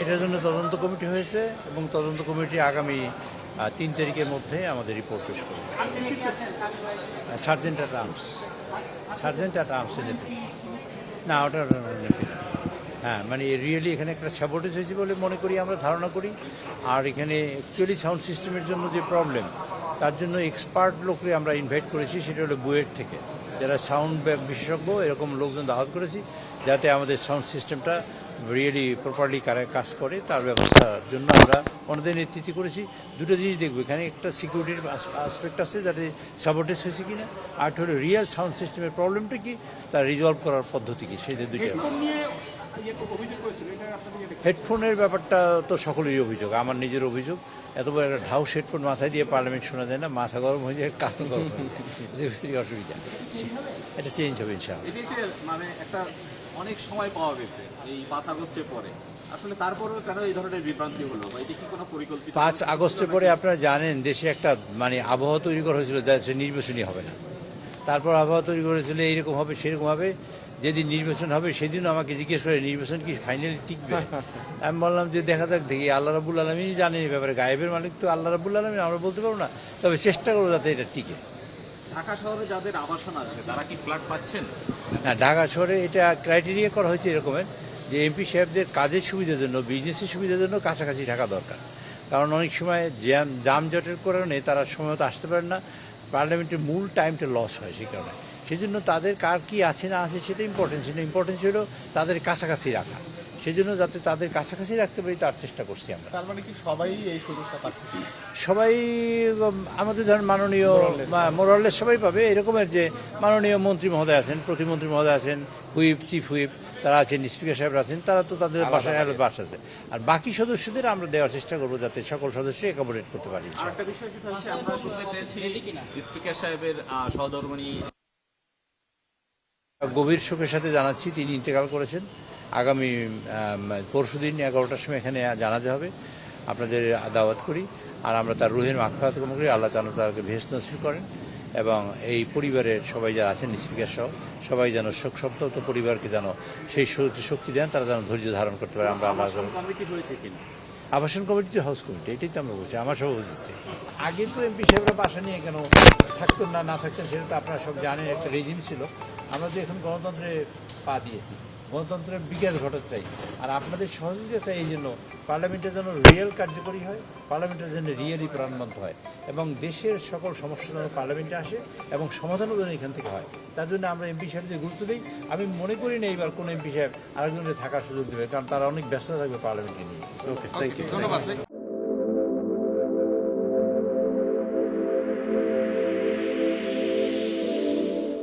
এটার জন্য তদন্ত কমিটি হয়েছে এবং তদন্ত কমিটি আগামী 3 তারিখের মধ্যে আমাদের রিপোর্ট পেশ করবে। সার্জেন্ট অ্যাট আর্মস না ওটা হ্যাঁ, মানে রিয়েলি এখানে একটা স্যাবোটেজ হয়েছে বলে মনে করি, আমরা ধারণা করি। আর এখানে অ্যাকচুয়ালি সাউন্ড সিস্টেমের জন্য যে প্রবলেম, তার জন্য এক্সপার্ট লোককে আমরা ইনভাইট করেছি, সেটা হলো বুয়েট থেকে, যারা সাউন্ড বিশেষজ্ঞ এরকম লোকজন দাওয়াত করেছি, যাতে আমাদের সাউন্ড সিস্টেমটা রিয়েলি প্রপারলি কাজ করে, তার ব্যবস্থার জন্য আমরা ওনাদের নেতৃত্ব করেছি। দুটো জিনিস দেখবো, এখানে একটা সিকিউরিটির আসপেক্ট আছে, যাতে সাবোটেজ হয়েছে কিনা, আর হলো রিয়েল সাউন্ড সিস্টেমের প্রবলেমটা কি, তার রিজলভ করার পদ্ধতি কি, সেই দুইটা। হেডফোনের ব্যাপারটা তো সকলেরই অভিযোগ, আমার নিজের অভিযোগ। এত বড় একটা ঢাউস হেডফোন মাথায় দিয়ে পার্লামেন্ট শোনা যায় না, মাথা গরম হয়ে যায়, কান গরম হয়ে যায়, অসুবিধা। এটা চেঞ্জ হবে ইনশাআল্লাহ। মানে একটা অনেক সময় পাওয়া গেছে এই 5 আগস্টের পরে, আসলে তারপরেও কেন এই ধরনের বিভ্রান্তি হলো, বা এটা কি কোনো পরিকল্পিত? 5 আগস্টের পরে আপনারা জানেন দেশে একটা মানে আবহাওয়া তৈরি করা হয়েছিল, যা নির্বাচনই হবে না। তারপর আবহাওয়া তৈরি করেছিল এইরকম হবে সেরকম হবে, যেদিন নির্বাচন হবে সেদিনও আমাকে জিজ্ঞেস করে নির্বাচন কি ফাইনালি টিকবে। আমি বললাম যে দেখা যাক, দেখি, আল্লাহ রাব্বুল আলামিনই জানেন এই ব্যাপারে, গায়েবের মালিক তো আল্লাহ রাব্বুল আলামিন, আমরা বলতে পারবো না, তবে চেষ্টা করবো যাতে এটা টিকে। ঢাকা শহরে যাদের আবাসন আছে তারা কি ফ্ল্যাট পাচ্ছেন? না, ঢাকা শহরে এটা ক্রাইটেরিয়া করা হয়েছে এরকমের যে এমপি সাহেবদের কাজের সুবিধার জন্য, বিজনেসের সুবিধার জন্য কাছাকাছি থাকা দরকার। কারণ অনেক সময় যানজটের কারণে তারা সময় তো আসতে পারেন না, পার্লামেন্টের মূল টাইমটা লস হয় সেই কারণে। সেই জন্য তাদের কার কি আছে না আছে সেটা ইম্পর্টেন্স, সেটা ইম্পর্টেন্স হলো তাদের কাছাকাছি রাখা। সেই জন্য যাতে তাদের কাছাকাছি রাখতে পারি তার চেষ্টা করছি আমরা। তার মানে কি সবাই এই সুযোগটা পাচ্ছে? সবাই আমাদের ধরেন মাননীয় মোরালের সবাই পাবে, এরকমের যে মাননীয় মন্ত্রী মহোদয় আছেন, প্রতিমন্ত্রী মহোদয় আছেন, হুইপ, চিফ হুইপ তারা আছেন, স্পিকার সাহেবরা আছেন, তারা তো তাদের বাসায় বাস আছে। আর বাকি সদস্যদের আমরা দেওয়ার চেষ্টা করবো যাতে সকল সদস্য অ্যাকোমোডেট করতে পারি। আরেকটা বিষয় যেটা হচ্ছে, আমরা শুনতে পেয়েছি স্পিকার সাহেবের সহধর্মিণী গভীর শোকের সাথে জানাচ্ছি তিনি ইন্তেকাল করেছেন। আগামী পরশুদিন 11টার সময় এখানে জানাজা হবে, আপনাদের দাওয়াত করি। আর আমরা তার রুহের মাগফিরাত কামনা করি, আল্লাহ তাআলা তাকে বেহেশত নসিব করেন, এবং এই পরিবারের সবাই যারা আছেন, স্পিকার সহ সবাই যেন শোকসন্তপ্ত পরিবারকে যেন সেই শক্তি দেন, তারা যেন ধৈর্য ধারণ করতে পারে। আমরা আল্লাহ কমিটি হয়েছে কিনা? আবাসন কমিটি তো হাউস কমিটি, এটাই তো আমরা বলছি আমার সভাপতিত্বে। আগে তো এমপি সাহেবরা বাসা নিয়ে কেন থাকতেন না থাকতেন সেটা তো আপনারা সব জানেন, একটা রেজিম ছিল। আমরা তো এখন গণতন্ত্রে পা দিয়েছি, গণতন্ত্রের বিকাশ ঘটাতে চাই। আর আপনাদের সহযোগিতা চাই এই জন্য পার্লামেন্টের জন্য রিয়েল কার্যকরী হয়, পার্লামেন্টের জন্য রিয়েলি প্রাণবন্ত হয়, এবং দেশের সকল সমস্যা যেন পার্লামেন্টে আসে এবং সমাধানও যেন এখান থেকে হয়। তার জন্য আমরা এমপি সাহেবদের গুরুত্ব দিই। আমি মনে করি না এইবার কোনো এমপি সাহেব আরেকজনের থাকার সুযোগ দেবে, কারণ তারা অনেক ব্যস্ত থাকবে পার্লামেন্টে নিয়ে। ওকে, থ্যাংক ইউ। ধন্যবাদ।